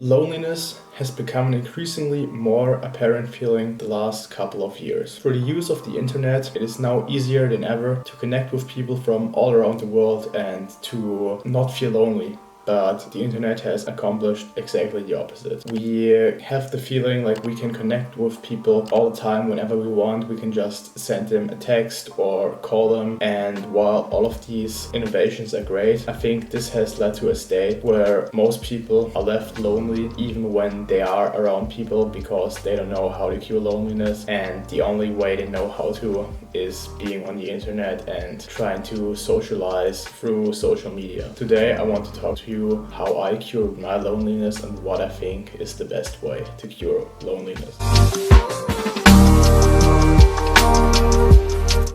Loneliness has become an increasingly more apparent feeling the last couple of years. Through the use of the internet, it is now easier than ever to connect with people from all around the world and to not feel lonely. But the internet has accomplished exactly the opposite. We have the feeling like we can connect with people all the time whenever we want. We can just send them a text or call them. And while all of these innovations are great, I think this has led to a state where most people are left lonely even when they are around people because they don't know how to cure loneliness. And the only way they know how to is being on the internet and trying to socialize through social media. Today I want to talk to you how I cured my loneliness and what I think is the best way to cure loneliness.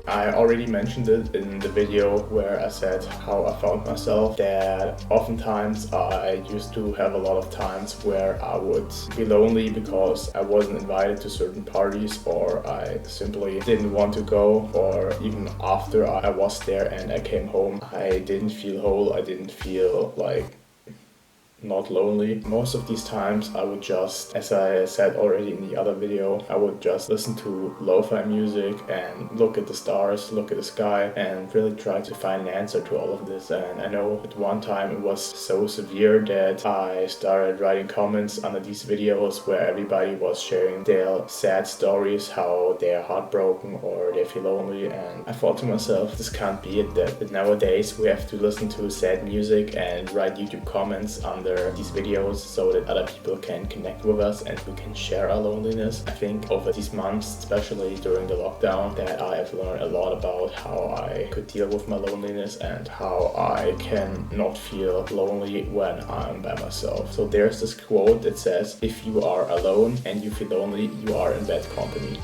I already mentioned it in the video where I said how I found myself, that oftentimes I used to have a lot of times where I would be lonely because I wasn't invited to certain parties, or I simply didn't want to go, or even after I was there and I came home, I didn't feel whole, I didn't feel like not lonely. Most of these times I would just, as I said already in the other video, I would just listen to lo-fi music and look at the stars, look at the sky, and really try to find an answer to all of this. And I know at one time it was so severe that I started writing comments under these videos where everybody was sharing their sad stories, how they are heartbroken or they feel lonely. And I thought to myself, this can't be it, that nowadays we have to listen to sad music and write YouTube comments under these videos so that other people can connect with us and we can share our loneliness. I think over these months, especially during the lockdown, that I have learned a lot about how I could deal with my loneliness and how I can not feel lonely when I'm by myself. So there's this quote that says, if you are alone and you feel lonely, you are in bad company.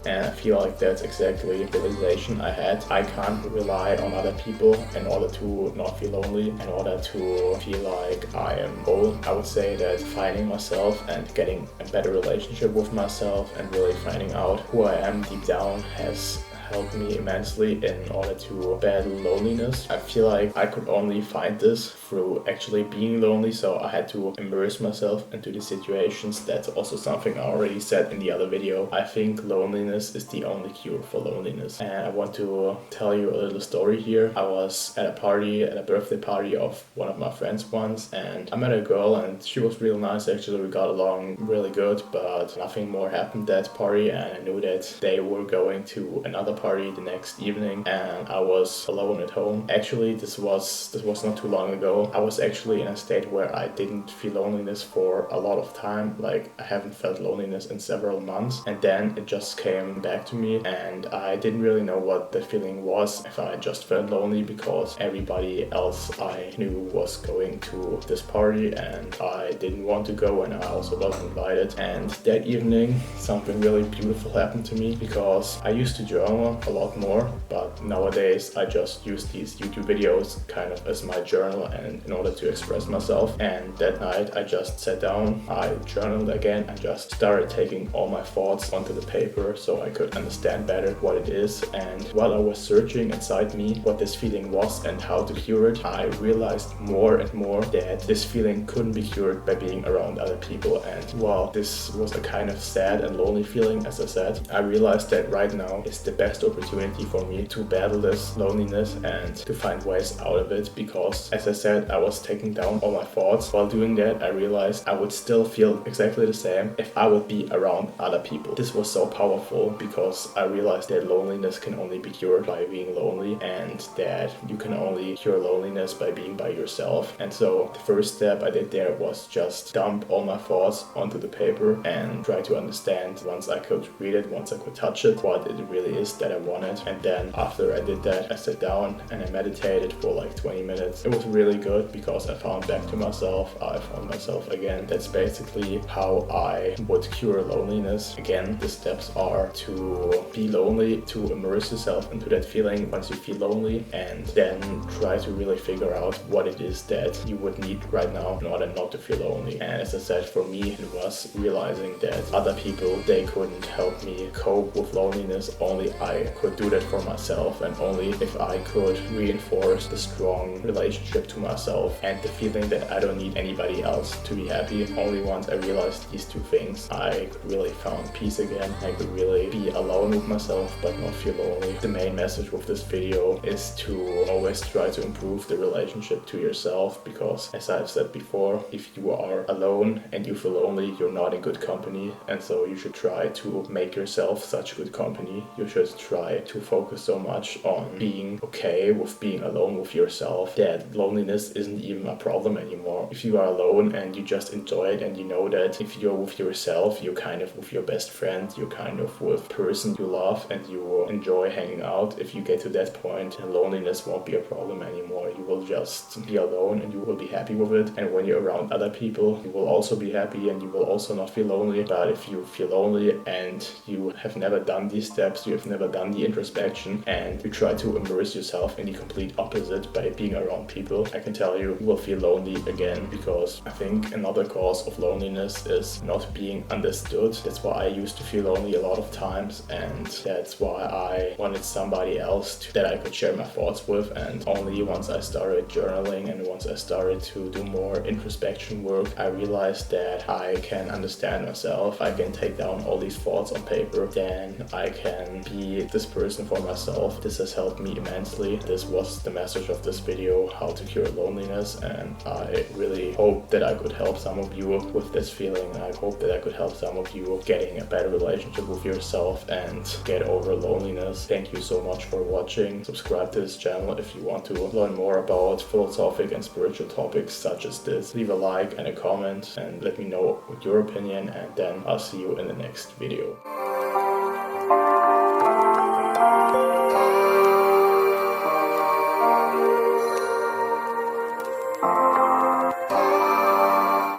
And I feel like that's exactly the realization I had. I can't rely on other people in order to not feel lonely, in order to feel like I am whole. I would say that finding myself and getting a better relationship with myself and really finding out who I am deep down has helped me immensely in order to battle loneliness. I feel like I could only find this through actually being lonely, so I had to immerse myself into the situations. That's also something I already said in the other video. I think loneliness is the only cure for loneliness. And I want to tell you a little story here. I was at a party, at a birthday party of one of my friends once, and I met a girl and she was real nice. Actually, we got along really good, but nothing more happened at that party, and I knew that they were going to another party the next evening and I was alone at home. Actually, this was not too long ago. I was actually in a state where I didn't feel loneliness for a lot of time. Like, I haven't felt loneliness in several months, and then it just came back to me and I didn't really know what the feeling was, if I just felt lonely because everybody else I knew was going to this party and I didn't want to go and I also wasn't invited. And that evening something really beautiful happened to me, because I used to journal a lot more, but nowadays I just use these YouTube videos kind of as my journal and in order to express myself. And that night I just sat down, I journaled again and just started taking all my thoughts onto the paper so I could understand better what it is. And while I was searching inside me what this feeling was and how to cure it, I realized more and more that this feeling couldn't be cured by being around other people. And while this was a kind of sad and lonely feeling, as I said, I realized that right now is the best opportunity for me to battle this loneliness and to find ways out of it, because as I said, I was taking down all my thoughts. While doing that, I realized I would still feel exactly the same if I would be around other people. This was so powerful because I realized that loneliness can only be cured by being lonely, and that you can only cure loneliness by being by yourself. And so the first step I did there was just dump all my thoughts onto the paper and try to understand, once I could read it, once I could touch it, what it really is that I wanted. And then after I did that, I sat down and I meditated for like 20 minutes. It was really good because I found back to myself. I found myself again. That's basically how I would cure loneliness. Again, the steps are to be lonely, to immerse yourself into that feeling once you feel lonely, and then try to really figure out what it is that you would need right now in order not to feel lonely. And as I said, for me it was realizing that other people, they couldn't help me cope with loneliness, only I I could do that for myself, and only if I could reinforce the strong relationship to myself and the feeling that I don't need anybody else to be happy. Only once I realized these two things, I really found peace again. I could really be alone with myself but not feel lonely. The main message with this video is to always try to improve the relationship to yourself, because as I've said before, if you are alone and you feel lonely, you're not in good company, and so you should try to make yourself such good company. You should try to focus so much on being okay with being alone with yourself that loneliness isn't even a problem anymore. If you are alone and you just enjoy it, and you know that if you're with yourself, you're kind of with your best friend, you're kind of with the person you love and you enjoy hanging out, if you get to that point, loneliness won't be a problem anymore. You will just be alone and you will be happy with it, and when you're around other people, you will also be happy and you will also not feel lonely. But if you feel lonely and you have never done these steps, you have never done the introspection, and you try to immerse yourself in the complete opposite by being around people, I can tell you will feel lonely again, because I think another cause of loneliness is not being understood. That's why I used to feel lonely a lot of times, and that's why I wanted somebody else that I could share my thoughts with. And only once I started journaling and once I started to do more introspection work, I realized that I can understand myself, I can take down all these thoughts on paper, then I can be this person for myself. This has helped me immensely. This was the message of this video, how to cure loneliness, and I really hope that I could help some of you with this feeling. I hope that I could help some of you getting a better relationship with yourself and get over loneliness. Thank you so much for watching. Subscribe to this channel if you want to learn more about philosophic and spiritual topics such as this. Leave a like and a comment and let me know your opinion, and then I'll see you in the next video.